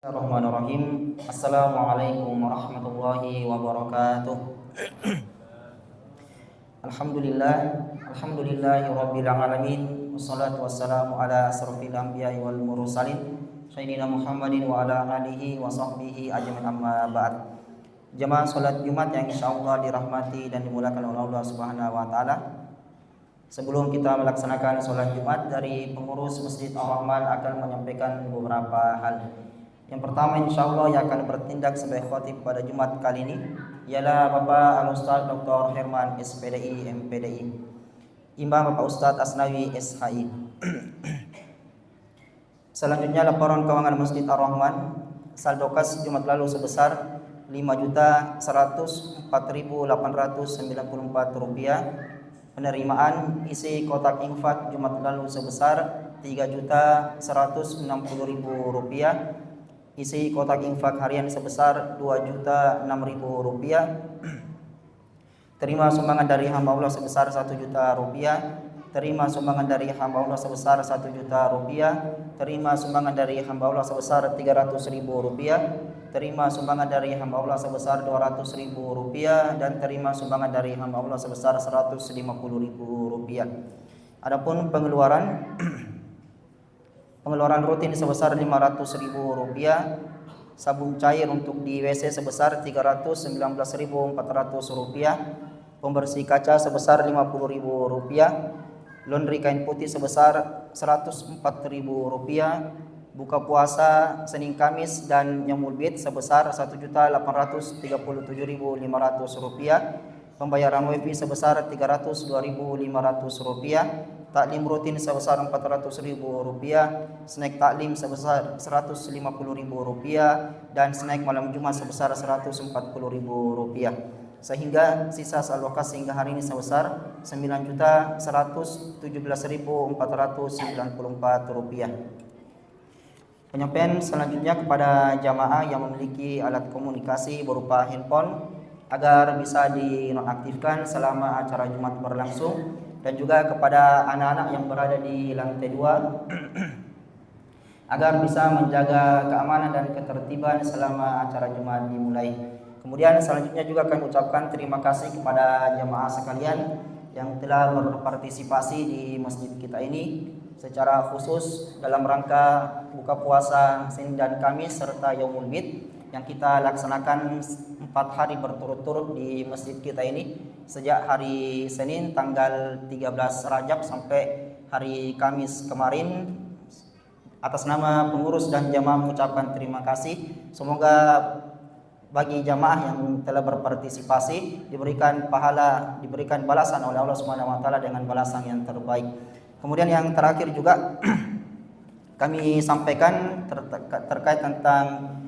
Bismillahirrahmanirrahim. Assalamualaikum warahmatullahi wabarakatuh. Alhamdulillahi rabbil alamin. Wassalatu wassalamu ala asrofil anbiya'i wal mursalin sayyidina Muhammadin wa ala alihi wa sahbihi ajmain, amma ba'd. Jamaah salat Jumat yang insyaallah dirahmati dan dimuliakan oleh Allah Subhanahu wa taala. Sebelum kita melaksanakan salat Jumat, dari pengurus Masjid Ar-Rahman akan menyampaikan beberapa hal. Yang pertama, insyaallah yang akan bertindak sebagai khatib pada Jumat kali ini ialah Bapak Al-Ustaz Dr. Herman SPDI MPDI, Imam Bapak Ustaz Asnawi SHI. Selanjutnya laporan keuangan Masjid Ar-Rahman. Saldo kas Jumat lalu sebesar Rp5.104.894. Penerimaan isi kotak infak Jumat lalu sebesar Rp3.160.000. Isi kotak infak harian sebesar Rp2.006.000. Terima sumbangan dari hamba Allah sebesar Rp1.000.000. Terima sumbangan dari hamba Allah sebesar Rp1.000.000. Terima sumbangan dari hamba Allah sebesar Rp300.000. Terima sumbangan dari hamba Allah sebesar Rp200.000. Dan terima sumbangan dari hamba Allah sebesar Rp150.000. Adapun pengeluaran rutin sebesar Rp500.000, sabun cair untuk di WC sebesar Rp319.400, pembersih kaca sebesar Rp50.000, laundry kain putih sebesar Rp104.000, buka puasa Senin Kamis dan Yaumul Bid sebesar Rp1.837.500, pembayaran WiFi sebesar Rp302.500, taklim rutin sebesar Rp400.000, snack taklim sebesar Rp150.000, dan snack malam Jumat sebesar Rp140.000, sehingga sisa saldo kas hingga hari ini sebesar Rp9.117.494. Penyampaian selanjutnya kepada jamaah yang memiliki alat komunikasi berupa handphone agar bisa dinonaktifkan selama acara Jumat berlangsung, dan juga kepada anak-anak yang berada di lantai 2 agar bisa menjaga keamanan dan ketertiban selama acara Jumat dimulai. Kemudian selanjutnya juga kami ucapkan terima kasih kepada jamaah sekalian yang telah berpartisipasi di masjid kita ini, secara khusus dalam rangka buka puasa Senin dan Kamis serta Yaumul Bid yang kita laksanakan 4 hari berturut-turut di masjid kita ini, sejak hari Senin tanggal 13 Rajab sampai hari Kamis kemarin. Atas nama pengurus dan jamaah mengucapkan terima kasih. Semoga bagi jamaah yang telah berpartisipasi diberikan pahala, diberikan balasan oleh Allah Subhanahu wa taala dengan balasan yang terbaik. Kemudian yang terakhir juga kami sampaikan terkait tentang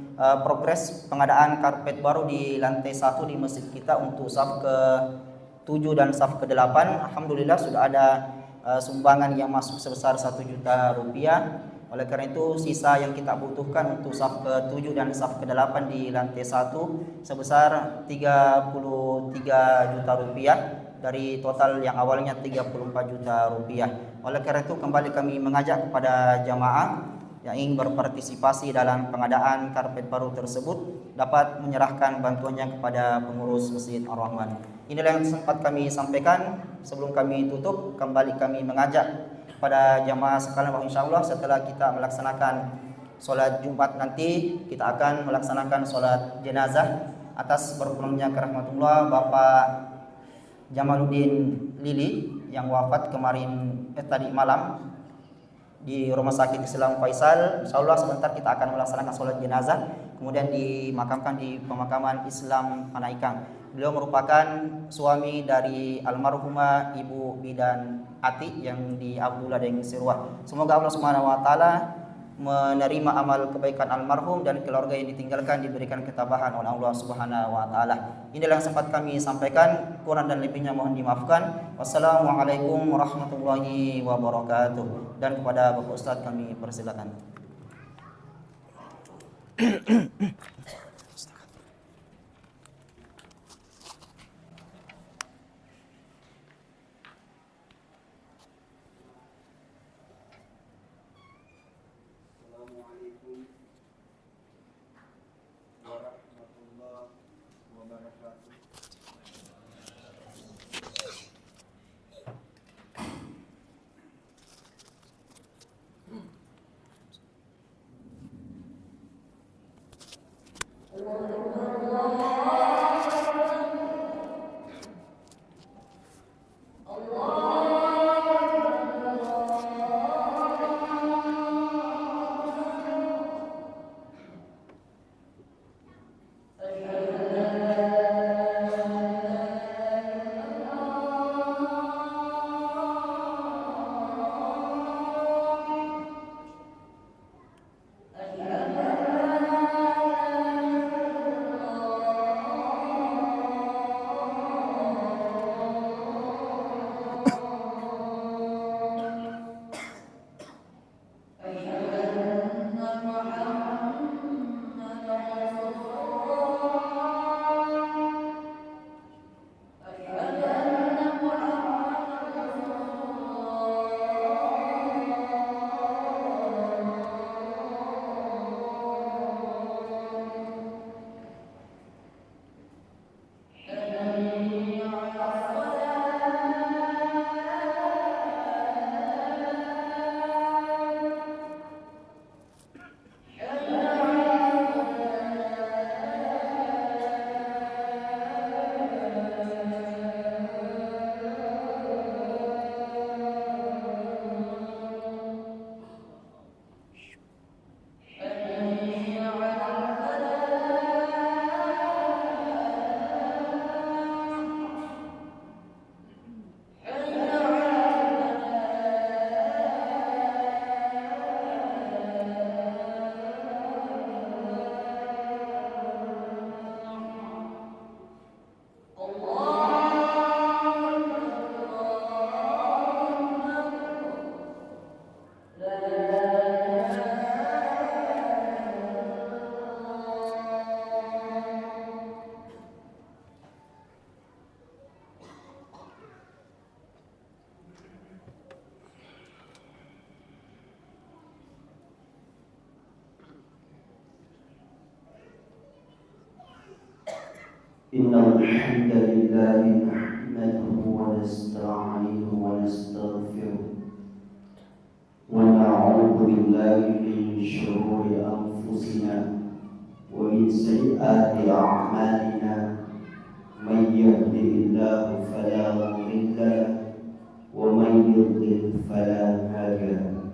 progres pengadaan karpet baru di lantai 1 di masjid kita untuk saf ke-7 dan saf ke-8. Alhamdulillah sudah ada sumbangan yang masuk sebesar Rp1 juta. Oleh karena itu sisa yang kita butuhkan untuk saf ke-7 dan saf ke-8 di lantai 1 sebesar Rp33 juta dari total yang awalnya Rp34 juta. Oleh karena itu kembali kami mengajak kepada jamaah yang ingin berpartisipasi dalam pengadaan karpet baru tersebut dapat menyerahkan bantuannya kepada pengurus Masjid Ar-Rahman. Inilah yang sempat kami sampaikan. Sebelum kami tutup, kembali kami mengajak kepada jamaah sekalian bahwa insyaallah setelah kita melaksanakan sholat Jumat nanti, kita akan melaksanakan sholat jenazah atas berpulangnya ke rahmatullah Bapak Jamaluddin Lili yang wafat kemarin tadi malam di Rumah Sakit Islam Faisal. Insyaallah sebentar kita akan melaksanakan sholat jenazah, kemudian dimakamkan di pemakaman Islam Panaikang. Beliau merupakan suami dari almarhumah Ibu Bidan Ati yang di Abdullah Deng Sirwah. Semoga Allah Subhanahu wa taala menerima amal kebaikan almarhum dan keluarga yang ditinggalkan diberikan ketabahan oleh Allah Subhanahu wa taala. Inilah yang sempat kami sampaikan, kurang dan lebihnya mohon dimaafkan. Wassalamualaikum warahmatullahi wabarakatuh. Dan kepada Bapak Ustaz kami persilakan. إن الحمد لله نحمده ونستعينه ونستغفره ونعوذ بالله من شرور أنفسنا ومن سيئات أعمالنا من يهده الله فلا مضل له ومن يضلل فلا هادي له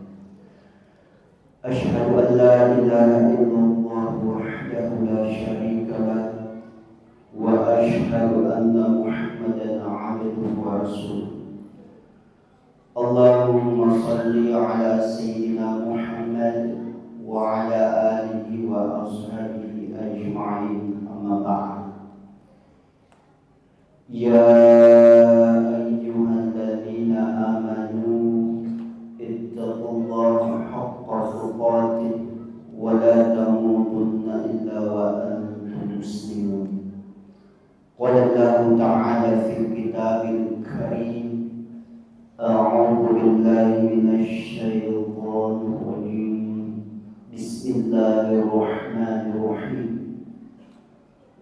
أشهد أن لا إله إلا الله وحده لا شريك له وأشهد أن محمدا عبده ورسوله اللهم صل على سيدنا محمد وعلى آله وأصحابه أجمعين أما بعد يا أيها الذين آمنوا اتقوا الله حق تقاته ولا تموتن إلا وأنتم مسلمون قال الله تعالى في الكتاب الكريم أعوذ بالله من الشيطان الرجيم بسم الله الرحمن الرحيم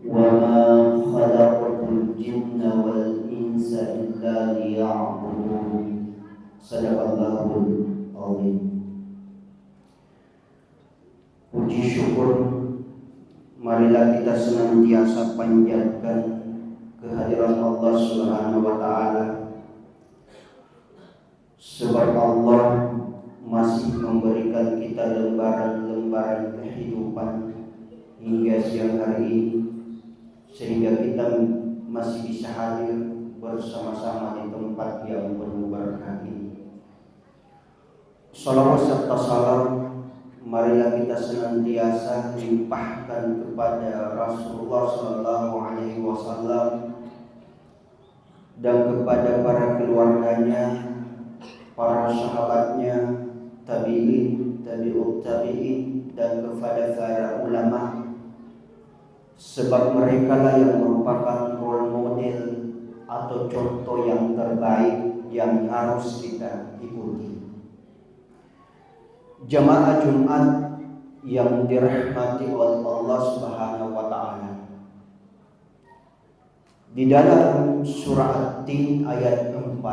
وما خلقت الجن والإنس إلا ليعبدون صدق الله العظيم. Puji syukur marilah kita senantiasa panjatkan kehadiran Allah Subhanahu wa taala, sebab Allah masih memberikan kita lembaran-lembaran kehidupan hingga siang hari ini, sehingga kita masih bisa hadir bersama-sama di tempat yang penuh berkah ini. Salawat serta salam marilah kita senantiasa limpahkan kepada Rasulullah SAW dan kepada para keluarganya, para sahabatnya, tabi'in, tabi'ut tabi'in, dan kepada para ulama, sebab mereka lah yang merupakan role model atau contoh yang terbaik yang harus kita ikuti. Jamaah Jumat yang dirahmati oleh Allah Subhanahu wa taala. Di dalam surah At-Tin ayat 4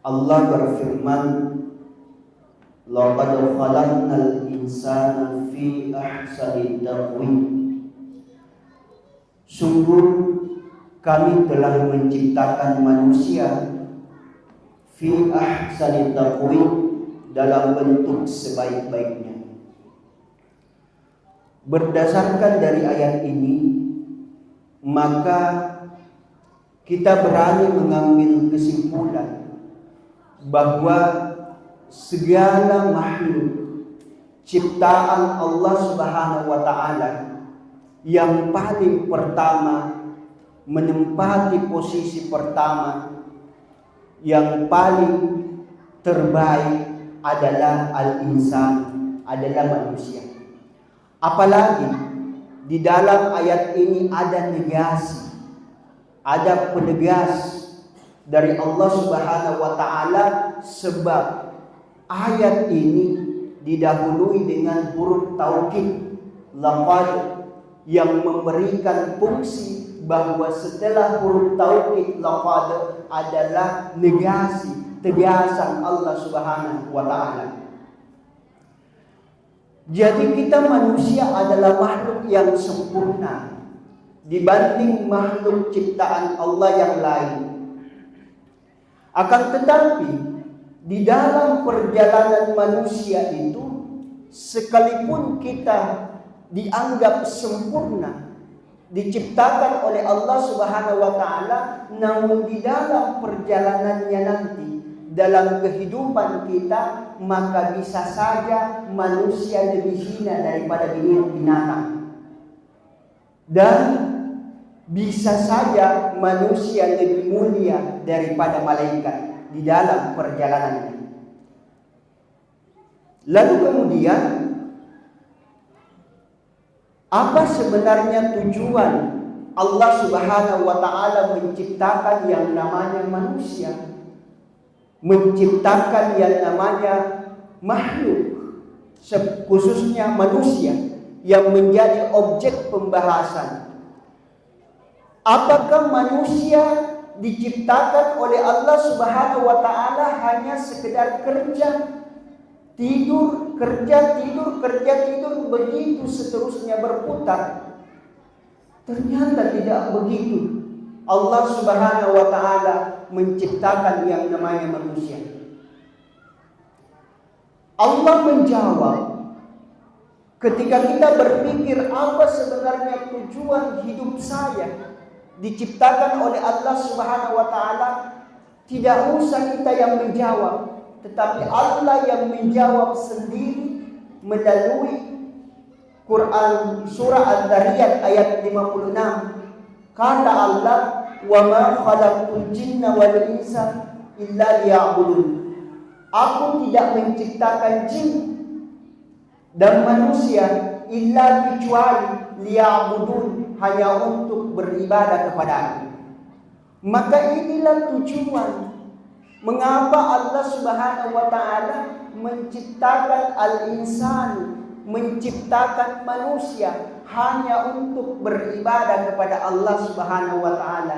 Allah berfirman, laqad khalaqnal insana fi ahsani taqwim. Sungguh kami telah menciptakan manusia fi ahsani taqwim, dalam bentuk sebaik-baiknya. Berdasarkan dari ayat ini, maka kita berani mengambil kesimpulan bahwa segala makhluk ciptaan Allah Subhanahu wa taala yang paling pertama menempati posisi pertama, yang paling terbaik adalah al-insan, adalah manusia. Apalagi di dalam ayat ini ada negasi, ada penegas dari Allah Subhanahu wa taala, sebab ayat ini didahului dengan huruf taukid laqad yang memberikan fungsi bahwa setelah huruf taukid laqad adalah negasi, tegasan Allah Subhanahu wa taala. Jadi kita manusia adalah makhluk yang sempurna dibanding makhluk ciptaan Allah yang lain. Akan tetapi di dalam perjalanan manusia itu, sekalipun kita dianggap sempurna, diciptakan oleh Allah Subhanahu wa taala, namun di dalam perjalanannya nanti, dalam kehidupan kita, maka bisa saja manusia lebih hina daripada binatang, dan bisa saja manusia lebih mulia daripada malaikat di dalam perjalanannya. Lalu kemudian, apa sebenarnya tujuan Allah Subhanahu wa taala menciptakan yang namanya manusia, menciptakan yang namanya makhluk, khususnya manusia yang menjadi objek pembahasan? Apakah manusia diciptakan oleh Allah Subhanahu wa taala hanya sekedar kerja, tidur, kerja, tidur, kerja, tidur, begitu seterusnya berputar? Ternyata tidak begitu. Allah Subhanahu wa taala menciptakan yang namanya manusia. Allah menjawab, ketika kita berpikir apa sebenarnya tujuan hidup saya diciptakan oleh Allah Subhanahu wa taala, tidak usah kita yang menjawab, tetapi Allah yang menjawab sendiri melalui Quran surah Al-Dariyat ayat 56. Kata Allah, "Wa ma khalaqtul jinna wal insa illa liya'budun." Aku tidak menciptakan jin dan manusia illa kecuali liya'budun, hanya untuk beribadah kepada-Aku. Maka inilah tujuan mengapa Allah Subhanahu wa taala menciptakan al-insan, menciptakan manusia hanya untuk beribadah kepada Allah Subhanahu wa taala.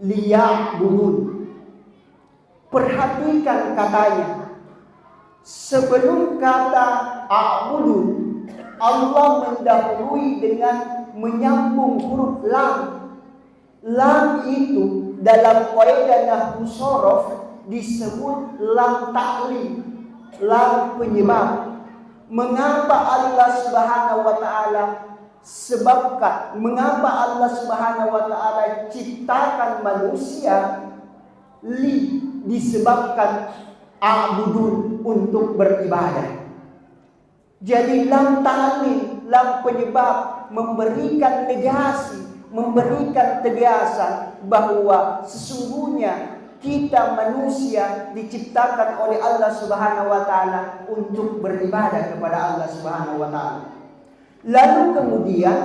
Liya'budun. Perhatikan katanya. Sebelum kata a'budun, Allah mendahului dengan menyambung huruf lam. Lam itu dalam kaidah nahwu shorof disebut lam ta'lil, lam penyebab. Mengapa Allah Subhanahu wa taala mengapa Allah Subhanahu wa taala ciptakan manusia? Disebabkan a'budun, untuk beribadah. Jadi lam ta'lil, lam penyebab, memberikan negasi, memberikan tegasan bahwa sesungguhnya kita manusia diciptakan oleh Allah Subhanahu wa taala untuk beribadah kepada Allah Subhanahu wa taala. Lalu kemudian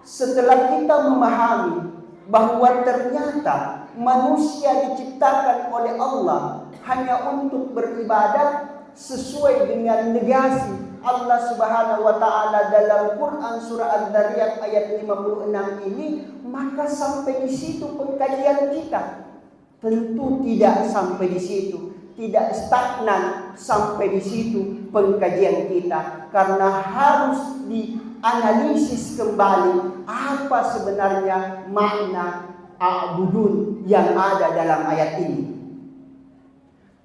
setelah kita memahami bahwa ternyata manusia diciptakan oleh Allah hanya untuk beribadah sesuai dengan negasi Allah Subhanahu wa taala dalam Quran surah Al-Dariyat ayat 56 ini, maka sampai di situ pengkajian kita. Tentu tidak sampai di situ, tidak stagnan sampai di situ pengkajian kita, karena harus dianalisis kembali apa sebenarnya makna a'budun yang ada dalam ayat ini.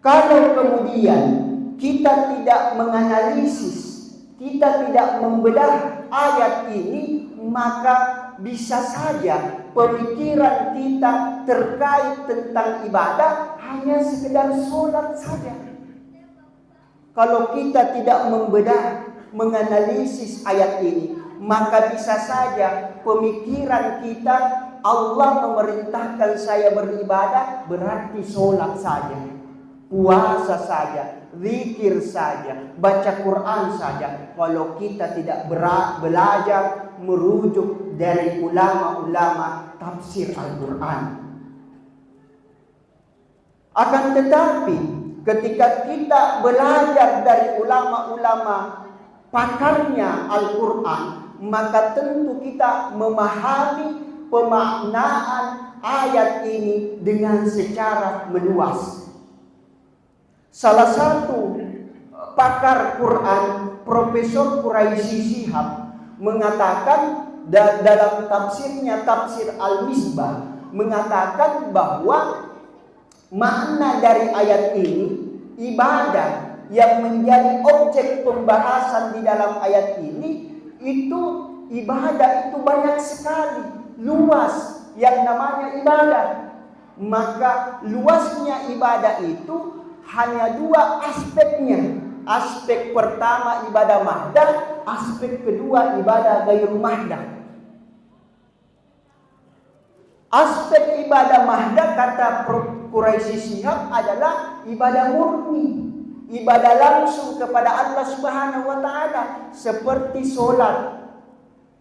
Kalau kemudian kita tidak menganalisis, kita tidak membedah ayat ini, maka bisa saja pemikiran kita terkait tentang ibadah hanya sekedar sholat saja. Kalau kita tidak membedah, menganalisis ayat ini, maka bisa saja pemikiran kita, Allah memerintahkan saya beribadah berarti sholat saja, puasa saja, zikir saja, baca Quran saja. Kalau kita tidak belajar merujuk dari ulama-ulama tafsir Al-Quran. Akan tetapi ketika kita belajar dari ulama-ulama pakarnya Al-Quran, maka tentu kita memahami pemaknaan ayat ini dengan secara meluas. Salah satu pakar Quran, Profesor Quraisy Shihab, mengatakan dalam tafsirnya, tafsir Al-Misbah, mengatakan bahwa makna dari ayat ini, ibadah yang menjadi objek pembahasan di dalam ayat ini, itu ibadah itu banyak sekali, luas yang namanya ibadah. Maka luasnya ibadah itu hanya dua aspeknya. Aspek pertama ibadah mahdah, aspek kedua ibadah gairu mahdah. Aspek ibadah mahdah kata Quraisy Shihab adalah ibadah murni, ibadah langsung kepada Allah Subhanahu wa taala, seperti sholat,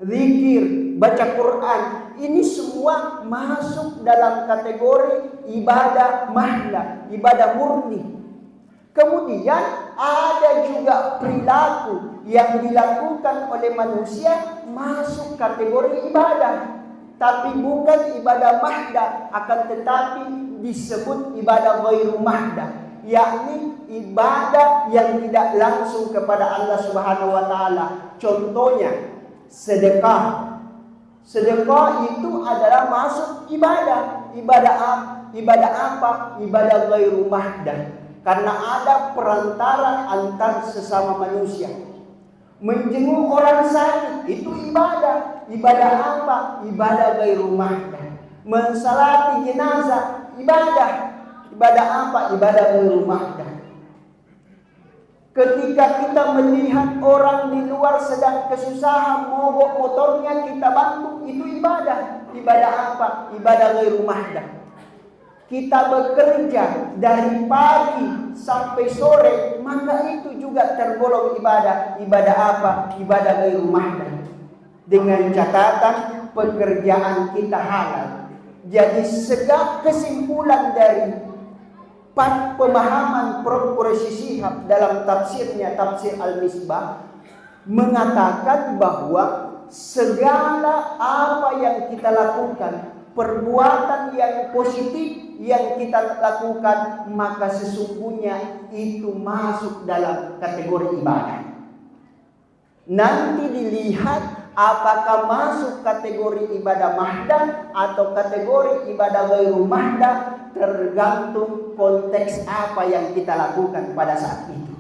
zikir, baca Quran. Ini semua masuk dalam kategori ibadah mahdah, ibadah murni. Kemudian ada juga perilaku yang dilakukan oleh manusia masuk kategori ibadah. tapi bukan ibadah mahdah, akan tetapi disebut ibadah ghairu mahdah, yakni ibadah yang tidak langsung kepada Allah Subhanahu wa taala. Contohnya sedekah. Sedekah itu adalah masuk ibadah. Ibadah apa? Ibadah ghairu mahdah. Karena ada perantara antar sesama manusia. Menjenguk orang sakit itu ibadah. Ibadah apa? Ibadah ghairu mahdah. Mensalati jenazah ibadah. Ibadah apa? Ibadah ghairu mahdah. Ketika kita melihat orang di luar sedang kesusahan, mogok motornya, kita bantu, itu ibadah. Ibadah apa? Ibadah ghairu mahdah. Kita bekerja dari pagi sampai sore, maka itu juga tergolong ibadah. Ibadah apa? Ibadah ghairu mahdah. Dengan catatan pekerjaan kita halal. Jadi segala kesimpulan dari pemahaman Prof. Quraisy Shihab dalam tafsirnya, tafsir Al-Misbah, mengatakan bahwa segala apa yang kita lakukan, perbuatan yang positif yang kita lakukan, maka sesungguhnya itu masuk dalam kategori ibadah. Nanti dilihat apakah masuk kategori ibadah mahdah atau kategori ibadah ghairu mahdah, tergantung konteks apa yang kita lakukan pada saat itu.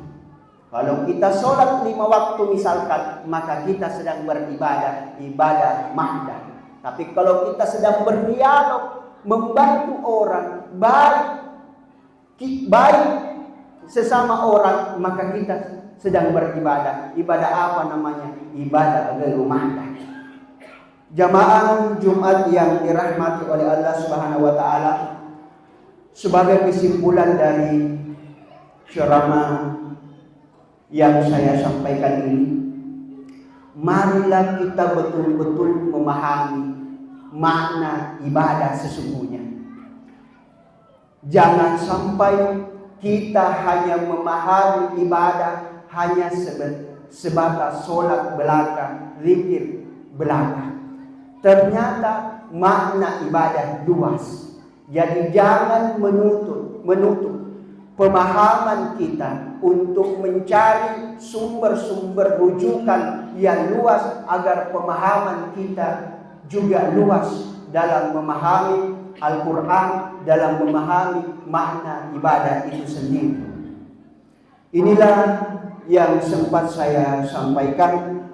Kalau kita sholat 5 waktu misalkan, maka kita sedang beribadah, ibadah mahdah. Tapi kalau kita sedang berdialog, membantu orang, baik sesama orang, maka kita sedang beribadah. Ibadah apa namanya? Ibadah ghairu mahdah. Jamaah Jumat yang dirahmati oleh Allah Subhanahu wa taala, sebagai kesimpulan dari ceramah yang saya sampaikan ini, marilah kita betul-betul memahami makna ibadah sesungguhnya. Jangan sampai kita hanya memahami ibadah hanya sebatas sholat belaka, zikir belaka. Ternyata makna ibadah luas. Jadi jangan menutup pemahaman kita untuk mencari sumber-sumber rujukan yang luas agar pemahaman kita juga luas dalam memahami Al-Quran, dalam memahami makna ibadah itu sendiri. Inilah yang sempat saya sampaikan.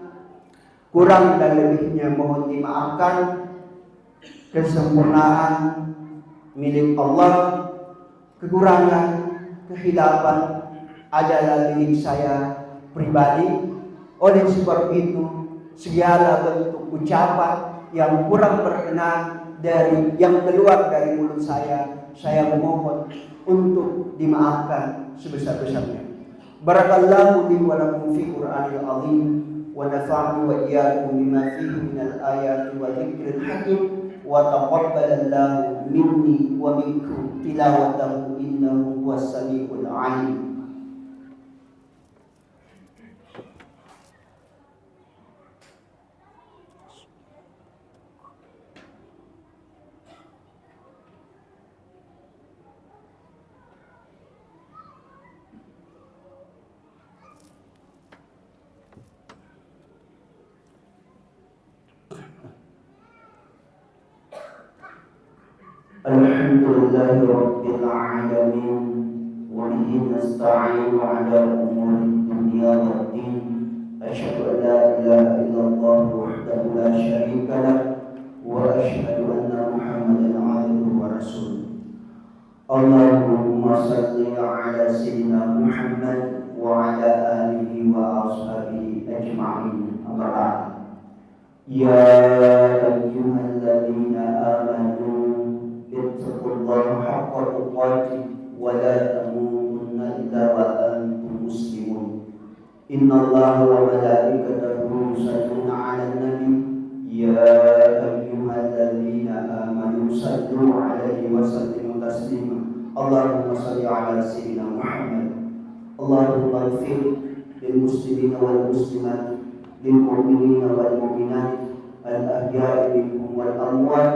Kurang dan lebihnya mohon dimaafkan. Kesempurnaan milik Allah, kekurangan, kehilafan adalah milik saya pribadi. Oleh sebab itu, segala bentuk ucapan yang kurang berkenan dari yang keluar dari mulut saya memohon untuk dimaafkan sebesar-besarnya. Barakallahu li wa lakum fi Qur'anil azim wa nafa'ani wa iyyakum bima fihi minal ayati wa dzikril hakim wa taqabbalallahu minni wa minkum tilawatahu innahu huwas samiul alim. Alhamdulillahi rabbil alamin wa bihi nasta'inu ala umuri dunya waddin. Asyhadu an la ilaha illallah wahdahu la syarika lah wa asyhadu anna Muhammadan abduhu wa rasuluh. Allahumma shalli ala sayyidina Muhammad wa ala alihi wa ashabihi ajma'in. Amma ba'd. Ya ayyuhalladzina amanu ittaqullaha haqqa tuqatih wa la tamutunna illa wa antum muslimun. Innallaha wa malaikatahu yusalluna 'alan nabi ya ayyuhalladzina amanu sallu 'alaihi wa sallimu taslima. Allahumma shalli 'ala sayyidina Muhammad. Allahumma ighfir lil muslimina wal muslimat, lil mu'minina wal mu'minat, al ahya'i minhum wal amwat,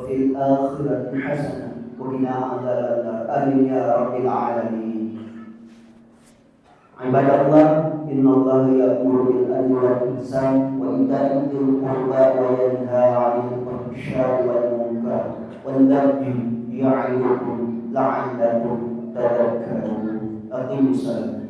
fil akhirati hasanah wa qina adzabannar. Amin ya rabbil alamin. Ibadallah, innallaha ya'muru bil adli wal ihsan wa ita'i dzil qurba wa yanha 'anil fahsya'i wal munkar wal baghi ya'idukum la'allakum tadhakkarun. Aqimus salat.